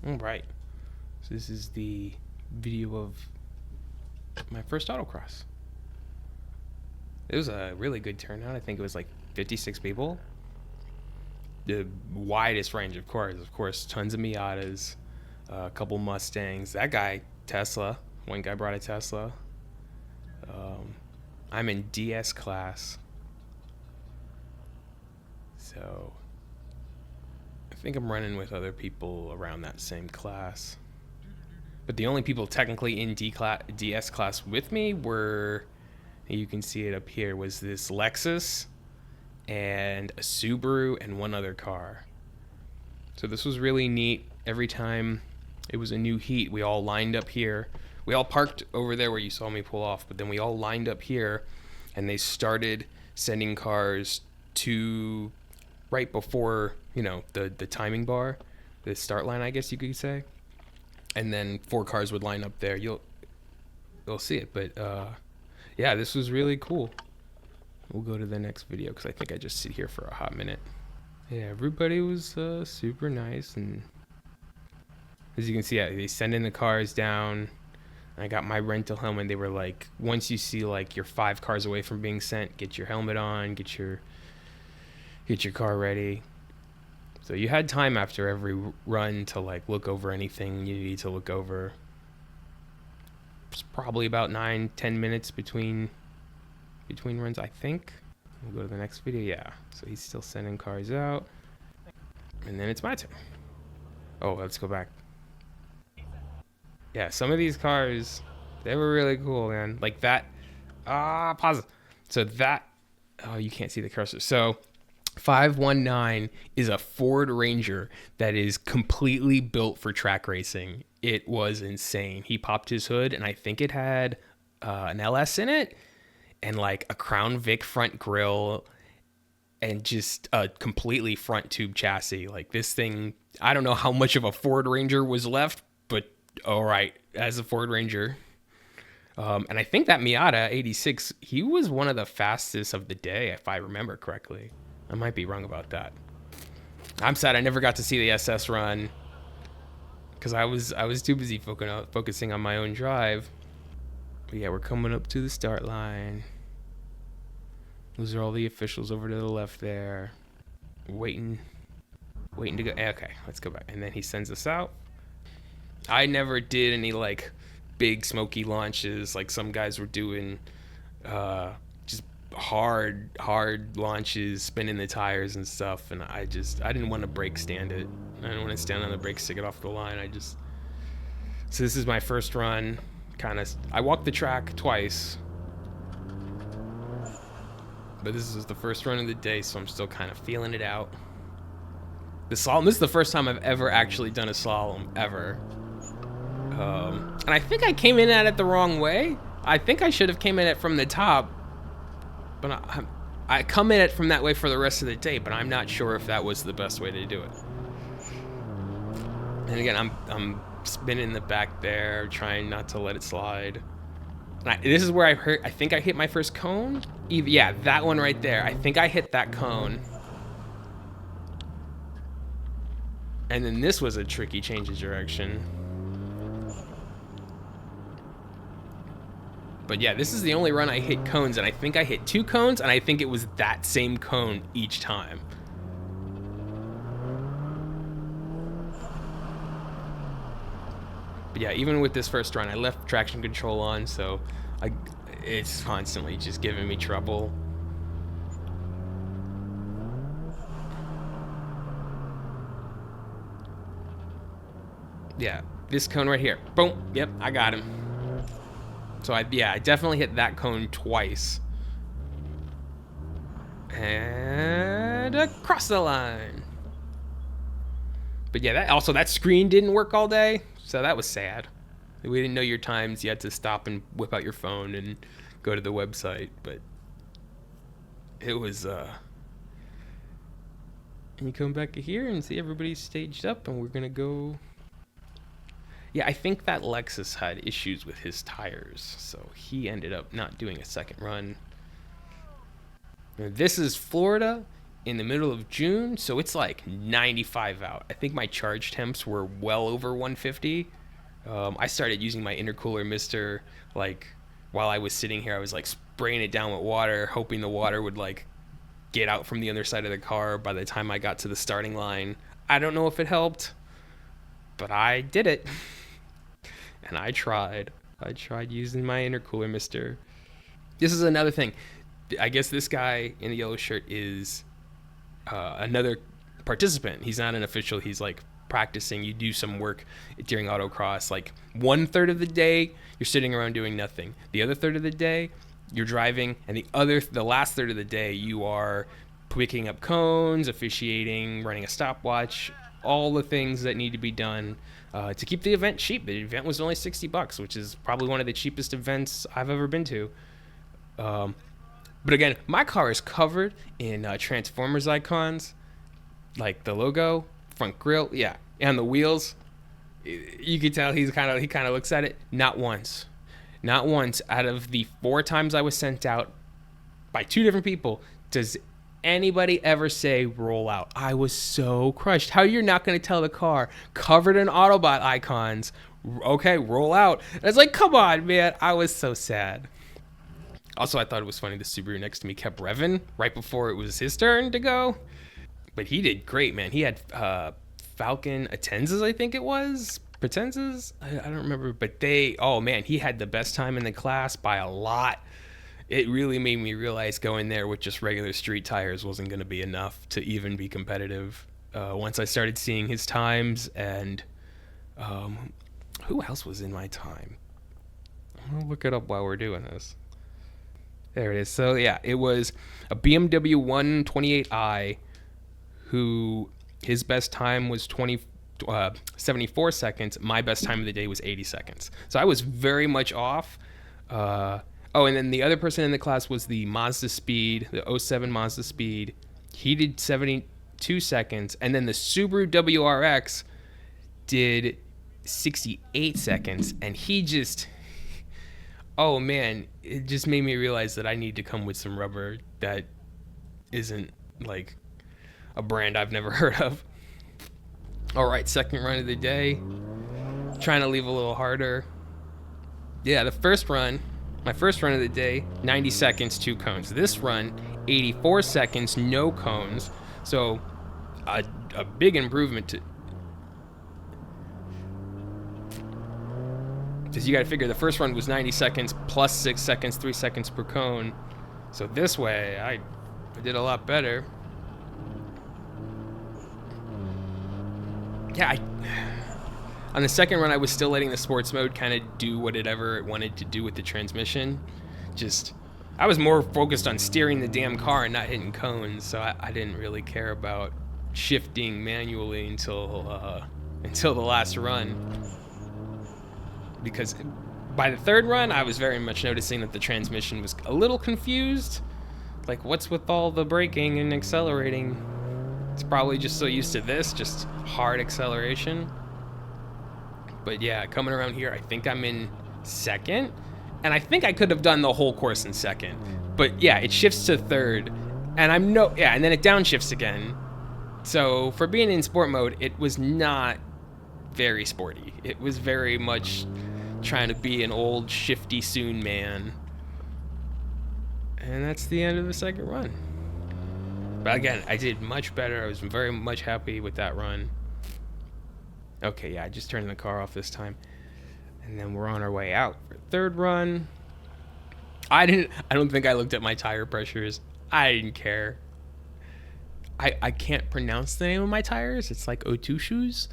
All right. So this is the video of my first autocross. It was a really good turnout. I think it was like 56 people. The widest range of cars. Of course, tons of Miatas, a couple Mustangs. That guy, Tesla. One guy brought a Tesla. I'm in DS class. So I think I'm running with other people around that same class. But the only people technically in DS class with me were, you can see it up here, was this Lexus and a Subaru and one other car. So this was really neat. Every time it was a new heat, we all lined up here. We all parked over there where you saw me pull off, but then we all lined up here and they started sending cars to right before, the timing bar, the start line, I guess you could say. And then 4 cars would line up there. You'll see it, but yeah, this was really cool. We'll go to the next video because I think I just sit here for a hot minute. Yeah, everybody was super nice, and as you can see, they send in the cars down. I got my rental helmet. They were like, once you see like you're 5 cars away from being sent, get your helmet on, get your car ready. So you had time after every run to like look over anything you need to look over. It's probably about 9-10 minutes between runs, I think. We'll go to the next video. Yeah, so he's still sending cars out, and then it's my turn. Oh, let's go back. Yeah, some of these cars, they were really cool, man. Like that. Pause. So that. Oh, you can't see the cursor. So 519 is a Ford Ranger that is completely built for track racing. It was insane. He popped his hood, and I think it had an LS in it, and like a Crown Vic front grille, and just a completely front tube chassis. Like this thing, I don't know how much of a Ford Ranger was left, but all right, as a Ford Ranger. And I think that Miata 86, he was one of the fastest of the day, if I remember correctly. I might be wrong about that. I'm sad I never got to see the SS run because I was too busy focusing on my own drive. But yeah, we're coming up to the start line. Those are all the officials over to the left there. Waiting to go. Okay, let's go back. And then he sends us out. I never did any like big smoky launches like some guys were doing. Just hard launches, spinning the tires and stuff. And I didn't want to brake stand it. I didn't want to stand on the brakes to get off the line. So this is my first run. I walked the track twice, but this is the first run of the day, so I'm still kind of feeling it out. The slalom, this is the first time I've ever actually done a slalom, ever. And I think I came in at it the wrong way. I think I should have came in it from the top, but I come in it from that way for the rest of the day, but I'm not sure if that was the best way to do it. And again, I'm spinning the back there, trying not to let it slide. And this is where I think I hit my first cone. Yeah, that one right there. I think I hit that cone. And then this was a tricky change of direction. But yeah, this is the only run I hit cones, and I think I hit 2 cones, and I think it was that same cone each time. But yeah, even with this first run, I left traction control on, so it's constantly just giving me trouble. Yeah, this cone right here. Boom. Yep, I got him. So I definitely hit that cone twice. And across the line. But yeah, that screen didn't work all day, so that was sad. We didn't know your times. You had to stop and whip out your phone and go to the website, but it was and you come back here and see everybody's staged up, and we're gonna go. Yeah, I think that Lexus had issues with his tires, so he ended up not doing a second run. This is Florida. in the middle of June, so it's like 95 out. I think my charge temps were well over 150. I started using my intercooler mister like while I was sitting here. I was like spraying it down with water, hoping the water would like get out from the other side of the car by the time I got to the starting line. I don't know if it helped, but I did it. And I tried using my intercooler mister. This is another thing. I guess this guy in the yellow shirt is another participant. He's not an official. He's like practicing. You do some work during autocross. Like 1/3 of the day, you're sitting around doing nothing. The other third of the day, you're driving, and the last third of the day, you are picking up cones, officiating, running a stopwatch, all the things that need to be done to keep the event cheap. The event was only $60, which is probably one of the cheapest events I've ever been to. But again, my car is covered in Transformers icons, like the logo, front grille, yeah, and the wheels. You can tell he kind of looks at it. Not once out of the 4 times I was sent out by 2 different people does anybody ever say roll out. I was so crushed. How you're not going to tell the car covered in Autobot icons, okay, roll out? And it's like, come on, man. I was so sad. Also, I thought it was funny the Subaru next to me kept revving right before it was his turn to go. But he did great, man. He had Falcon Atenzas, I think it was. Pretenzas? I don't remember. But he had the best time in the class by a lot. It really made me realize going there with just regular street tires wasn't going to be enough to even be competitive. Once I started seeing his times and who else was in my time? I'll look it up while we're doing this. There it is. So yeah, it was a BMW 128i who his best time was 74 seconds. My best time of the day was 80 seconds. So I was very much off. And then the other person in the class was the Mazda Speed, the 07 Mazda Speed. He did 72 seconds. And then the Subaru WRX did 68 seconds. And he just... Oh man, it just made me realize that I need to come with some rubber that isn't like a brand I've never heard of. All right, second run of the day. Trying to leave a little harder. Yeah, my first run of the day, 90 seconds, 2 cones. This run, 84 seconds, no cones. So a big improvement to... Because you got to figure the first run was 90 seconds plus 6 seconds, 3 seconds per cone. So this way, I did a lot better. Yeah, on the second run, I was still letting the sports mode kind of do whatever it wanted to do with the transmission. I was more focused on steering the damn car and not hitting cones, so I didn't really care about shifting manually until the last run. Because by the third run, I was very much noticing that the transmission was a little confused. Like, what's with all the braking and accelerating? It's probably just so used to this, just hard acceleration. But yeah, coming around here, I think I'm in second. And I think I could have done the whole course in second. But yeah, it shifts to third. And and then it downshifts again. So for being in sport mode, it was not very sporty. It was very much trying to be an old shifty soon man. And that's the end of the second run. But again, I did much better. I was very much happy with that run. Okay, yeah, I just turned the car off this time. And then we're on our way out for third run. I don't think I looked at my tire pressures. I didn't care. I can't pronounce the name of my tires. It's like O2 shoes.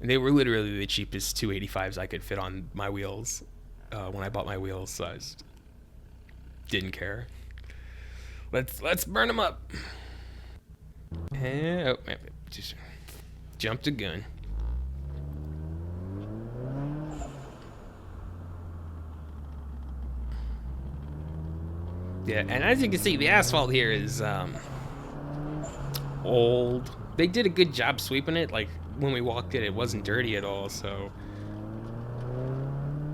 They were literally the cheapest 285s I could fit on my wheels when I bought my wheels, so I just didn't care. Let's burn them up. And, just jumped a gun. Yeah, and as you can see, the asphalt here is old. They did a good job sweeping it. Like, when we walked it wasn't dirty at all, so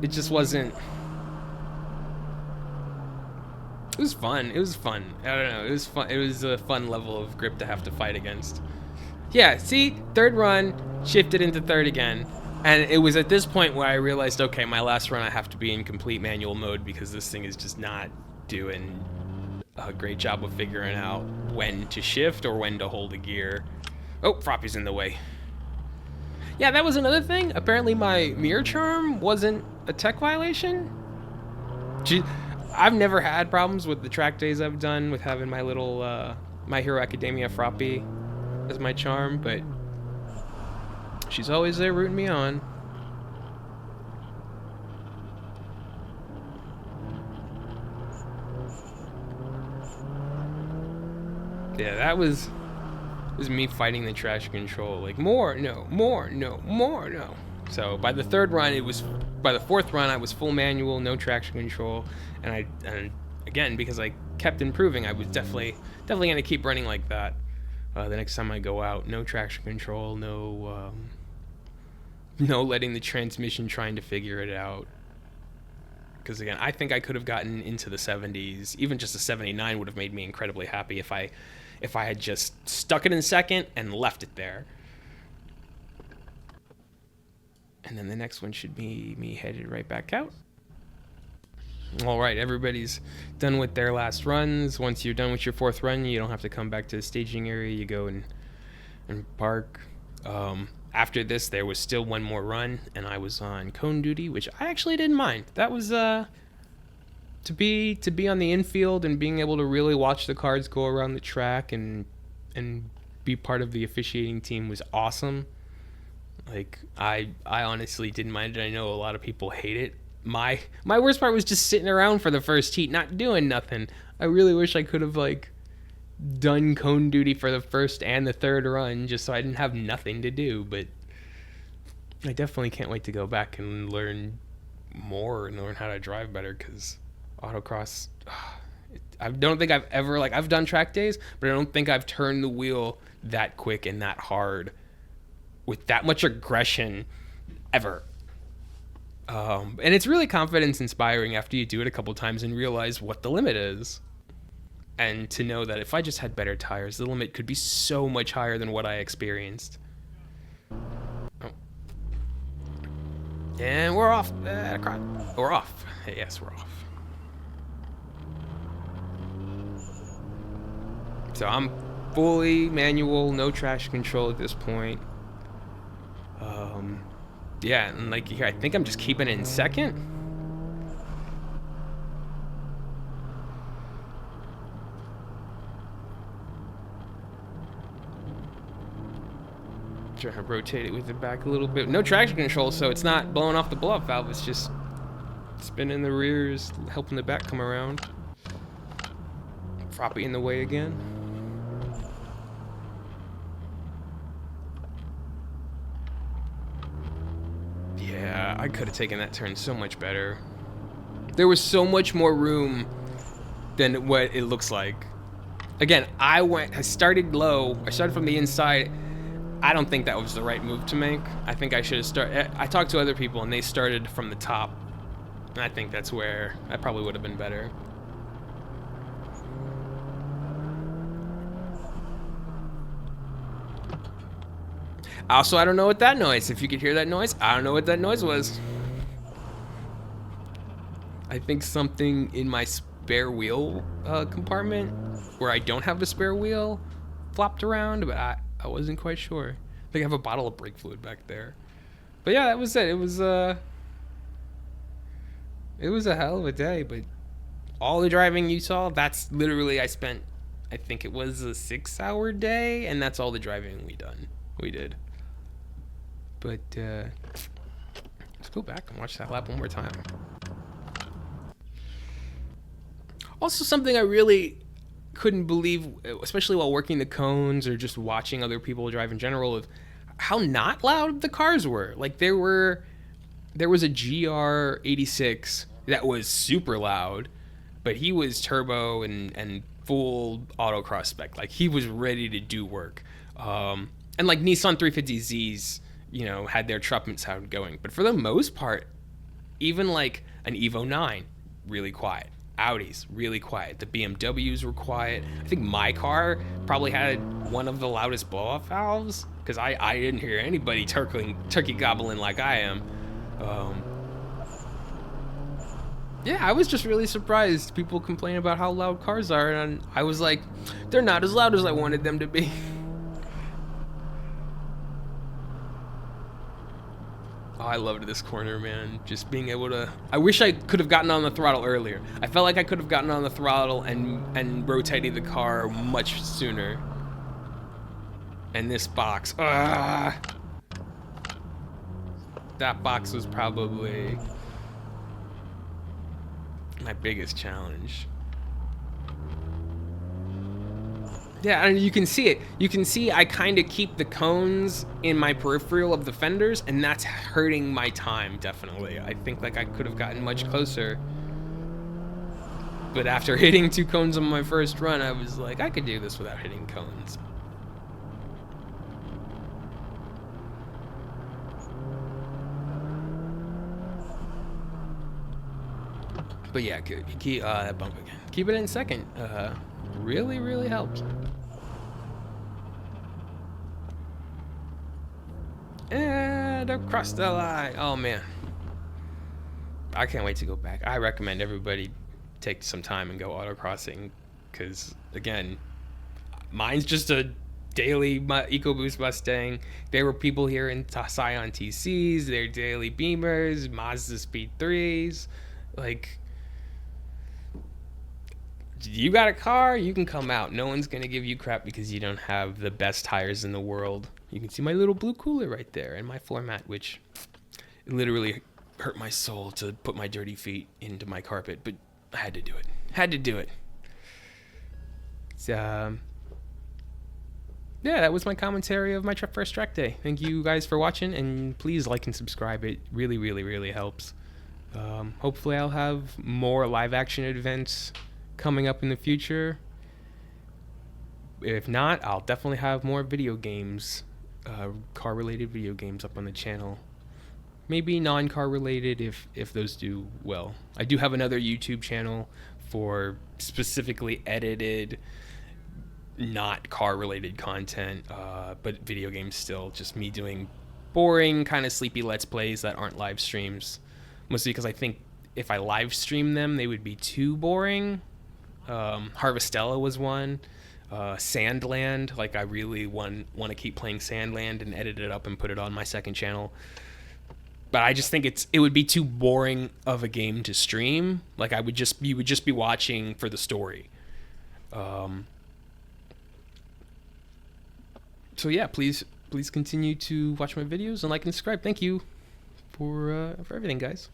it just wasn't... It was fun. It was fun. I don't know. It was fun. It was a fun level of grip to have to fight against. Yeah, see? Third run, shifted into third again. And it was at this point where I realized, okay, my last run I have to be in complete manual mode because this thing is just not doing a great job of figuring out when to shift or when to hold a gear. Oh, Froppy's in the way. Yeah, that was another thing. Apparently my mirror charm wasn't a tech violation. I've never had problems with the track days I've done with having my little My Hero Academia Froppy as my charm, but she's always there rooting me on. Yeah, that was me fighting the trash control. Like, more, no, more, no, more, no. So by the fourth run, I was full manual, no traction control, and again, because I kept improving, I was definitely gonna keep running like that. The next time I go out, no traction control, no letting the transmission trying to figure it out. Because again, I think I could have gotten into the 70s. Even just a 79 would have made me incredibly happy if I had just stuck it in second and left it there. And then the next one should be me headed right back out. All right, everybody's done with their last runs. Once you're done with your fourth run, you don't have to come back to the staging area. You go and park. After this, there was still one more run, and I was on cone duty, which I actually didn't mind. That was to be on the infield and being able to really watch the cars go around the track and be part of the officiating team was awesome. Like, I honestly didn't mind it. I know a lot of people hate it. My worst part was just sitting around for the first heat, not doing nothing. I really wish I could have, like, done cone duty for the first and the third run just so I didn't have nothing to do, but I definitely can't wait to go back and learn more and learn how to drive better, because autocross, I don't think I've ever, like, I've done track days, but I don't think I've turned the wheel that quick and that hard with that much aggression ever. And it's really confidence inspiring after you do it a couple times and realize what the limit is. And to know that if I just had better tires, the limit could be so much higher than what I experienced. Oh. And we're off. We're off. Yes, we're off. So I'm fully manual, no traction control at this point. Yeah, and like here, I think I'm just keeping it in second. Trying to rotate it with the back a little bit. No traction control, so it's not blowing off the blow-up valve. It's just spinning the rears, helping the back come around. Froppy in the way again. Yeah, I could have taken that turn so much better. There was so much more room than what it looks like. Again, I started low. I started from the inside. I don't think that was the right move to make. I think I should have started. I talked to other people and they started from the top. And I think that's where I probably would have been better. Also, I don't know what that noise. If you could hear that noise, I don't know what that noise was. I think something in my spare wheel compartment where I don't have a spare wheel flopped around, but I wasn't quite sure. I think I have a bottle of brake fluid back there. But yeah, that was it. It was a hell of a day, but all the driving you saw, that's literally, I spent, I think it was a 6-hour day, and that's all the driving we did. But let's go back and watch that lap one more time. Also, something I really couldn't believe, especially while working the cones or just watching other people drive in general, of how not loud the cars were. Like, there was a GR86 that was super loud, but he was turbo and full autocross spec. Like, he was ready to do work. And like Nissan 350Zs, had their trumpet sound going. But for the most part, even like an Evo 9, really quiet. Audis, really quiet. The BMWs were quiet. I think my car probably had one of the loudest blow-off valves, because I didn't hear anybody turkey gobbling like I am. Yeah, I was just really surprised. People complain about how loud cars are, and I was like, they're not as loud as I wanted them to be. Oh, I loved this corner, man. Just being able to... I wish I could have gotten on the throttle earlier. I felt like I could have gotten on the throttle and rotated the car much sooner. And this box... that box was probably my biggest challenge. Yeah, and you can see it. You can see I kind of keep the cones in my peripheral of the fenders, and that's hurting my time, definitely. I think like I could have gotten much closer. But after hitting 2 cones on my first run, I was like, I could do this without hitting cones. But yeah, keep that bump again. Keep it in second. Really, really helps. And across the line. Oh man, I can't wait to go back. I recommend everybody take some time and go autocrossing, because again, mine's just a daily EcoBoost Mustang. There were people here in Scion TCs, they're daily Beamers, Mazda Speed 3s. Like, you got a car, you can come out. No one's gonna give you crap because you don't have the best tires in the world. You can see my little blue cooler right there and my floor mat, which literally hurt my soul to put my dirty feet into my carpet, but I had to do it. Had to do it. So, yeah, that was my commentary of my first track day. Thank you guys for watching, and please like and subscribe. It really, really, really helps. Hopefully I'll have more live action events coming up in the future. If not, I'll definitely have more video games, car related video games up on the channel. Maybe non-car related if those do well. I do have another YouTube channel for specifically edited, not car related content, but video games still. Just me doing boring, kind of sleepy Let's Plays that aren't live streams. Mostly because I think if I live stream them, they would be too boring. Harvestella was one. Sandland, like I really want to keep playing Sandland and edit it up and put it on my second channel. But I just think it would be too boring of a game to stream. Like you would just be watching for the story. So yeah, please continue to watch my videos and like and subscribe. Thank you for everything, guys.